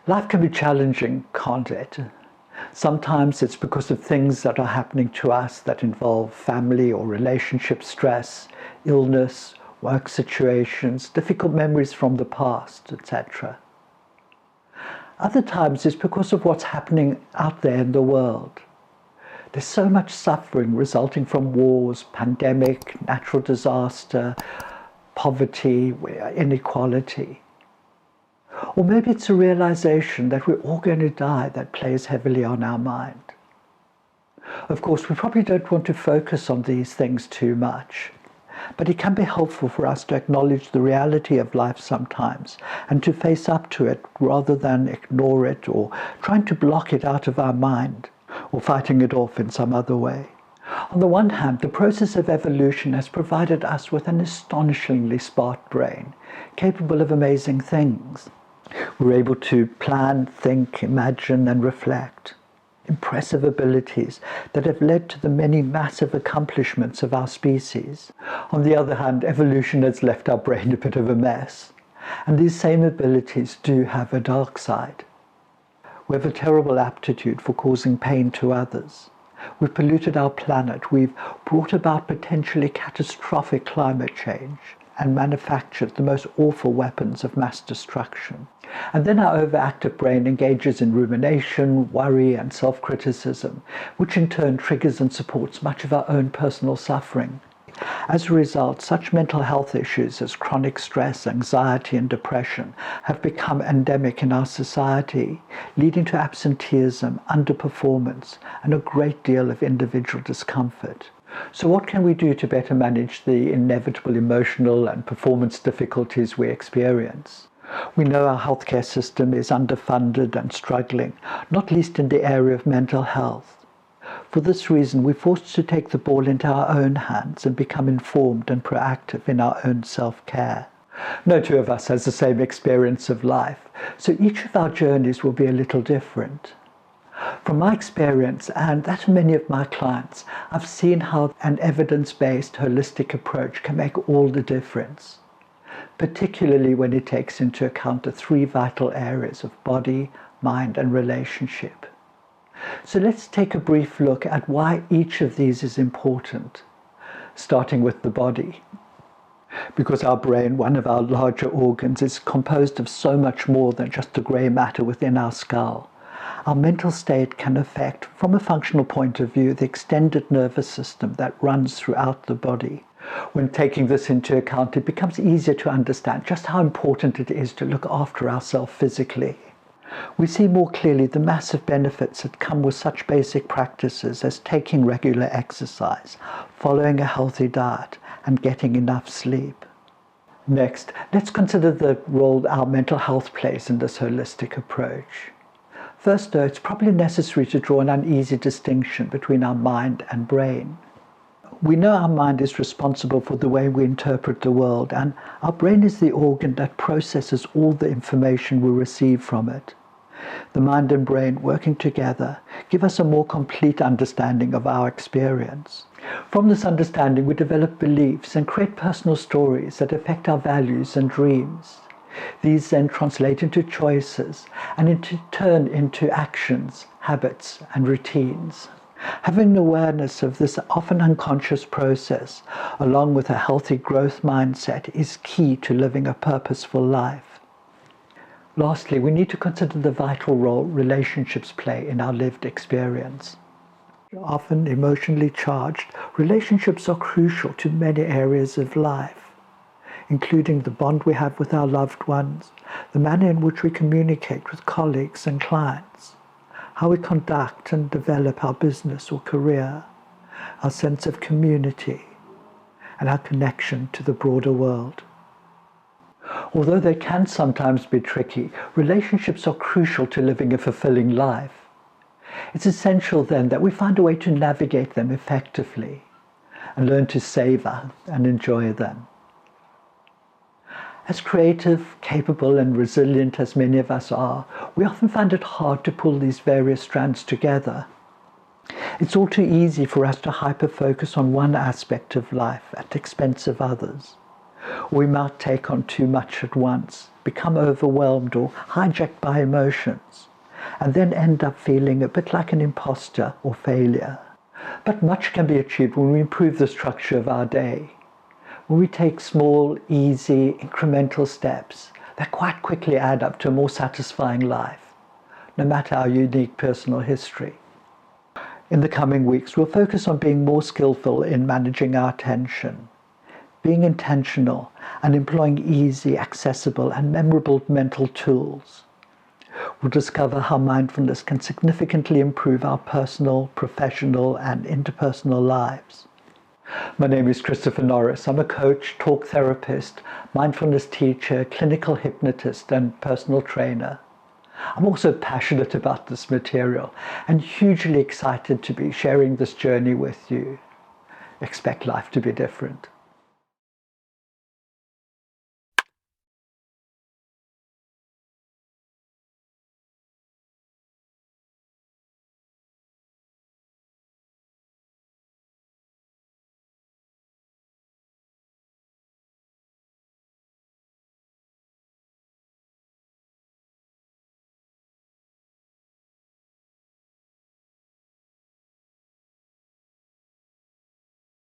Life can be challenging, can't it? Sometimes it's because of things that are happening to us that involve family or relationship stress, illness, work situations, difficult memories from the past, etc. Other times it's because of what's happening out there in the world. There's so much suffering resulting from wars, pandemic, natural disaster, poverty, inequality. Or maybe it's a realization that we're all going to die that plays heavily on our mind. Of course, we probably don't want to focus on these things too much, but it can be helpful for us to acknowledge the reality of life sometimes and to face up to it rather than ignore it or trying to block it out of our mind or fighting it off in some other way. On the one hand, the process of evolution has provided us with an astonishingly smart brain, capable of amazing things. We're able to plan, think, imagine, and reflect. Impressive abilities that have led to the many massive accomplishments of our species. On the other hand, evolution has left our brain a bit of a mess. And these same abilities do have a dark side. We have a terrible aptitude for causing pain to others. We've polluted our planet. We've brought about potentially catastrophic climate change and manufactured the most awful weapons of mass destruction. And then our overactive brain engages in rumination, worry, and self-criticism, which in turn triggers and supports much of our own personal suffering. As a result, such mental health issues as chronic stress, anxiety, and depression have become endemic in our society, leading to absenteeism, underperformance, and a great deal of individual discomfort. So what can we do to better manage the inevitable emotional and performance difficulties we experience? We know our healthcare system is underfunded and struggling, not least in the area of mental health. For this reason, we're forced to take the ball into our own hands and become informed and proactive in our own self-care. No two of us has the same experience of life, so each of our journeys will be a little different. From my experience, and that of many of my clients, I've seen how an evidence-based, holistic approach can make all the difference, particularly when it takes into account the three vital areas of body, mind, and relationship. So let's take a brief look at why each of these is important, starting with the body. Because our brain, one of our larger organs, is composed of so much more than just the grey matter within our skull. Our mental state can affect, from a functional point of view, the extended nervous system that runs throughout the body. When taking this into account, it becomes easier to understand just how important it is to look after ourselves physically. We see more clearly the massive benefits that come with such basic practices as taking regular exercise, following a healthy diet, and getting enough sleep. Next, let's consider the role our mental health plays in this holistic approach. First, though, it's probably necessary to draw an uneasy distinction between our mind and brain. We know our mind is responsible for the way we interpret the world, and our brain is the organ that processes all the information we receive from it. The mind and brain working together give us a more complete understanding of our experience. From this understanding, we develop beliefs and create personal stories that affect our values and dreams. These then translate into choices and in turn into actions, habits, and routines. Having an awareness of this often unconscious process, along with a healthy growth mindset, is key to living a purposeful life. Lastly, we need to consider the vital role relationships play in our lived experience. Often emotionally charged, relationships are crucial to many areas of life, including the bond we have with our loved ones, the manner in which we communicate with colleagues and clients, how we conduct and develop our business or career, our sense of community, and our connection to the broader world. Although they can sometimes be tricky, relationships are crucial to living a fulfilling life. It's essential then that we find a way to navigate them effectively and learn to savor and enjoy them. As creative, capable, and resilient as many of us are, we often find it hard to pull these various strands together. It's all too easy for us to hyper-focus on one aspect of life at the expense of others, We might take on too much at once, become overwhelmed or hijacked by emotions, and then end up feeling a bit like an imposter or failure. But much can be achieved when we improve the structure of our day, when we take small, easy, incremental steps that quite quickly add up to a more satisfying life, no matter our unique personal history. In the coming weeks, we'll focus on being more skillful in managing our attention, being intentional, and employing easy, accessible, and memorable mental tools. We'll discover how mindfulness can significantly improve our personal, professional, and interpersonal lives. My name is Christopher Norris. I'm a coach, talk therapist, mindfulness teacher, clinical hypnotist, and personal trainer. I'm also passionate about this material and hugely excited to be sharing this journey with you. Expect life to be different.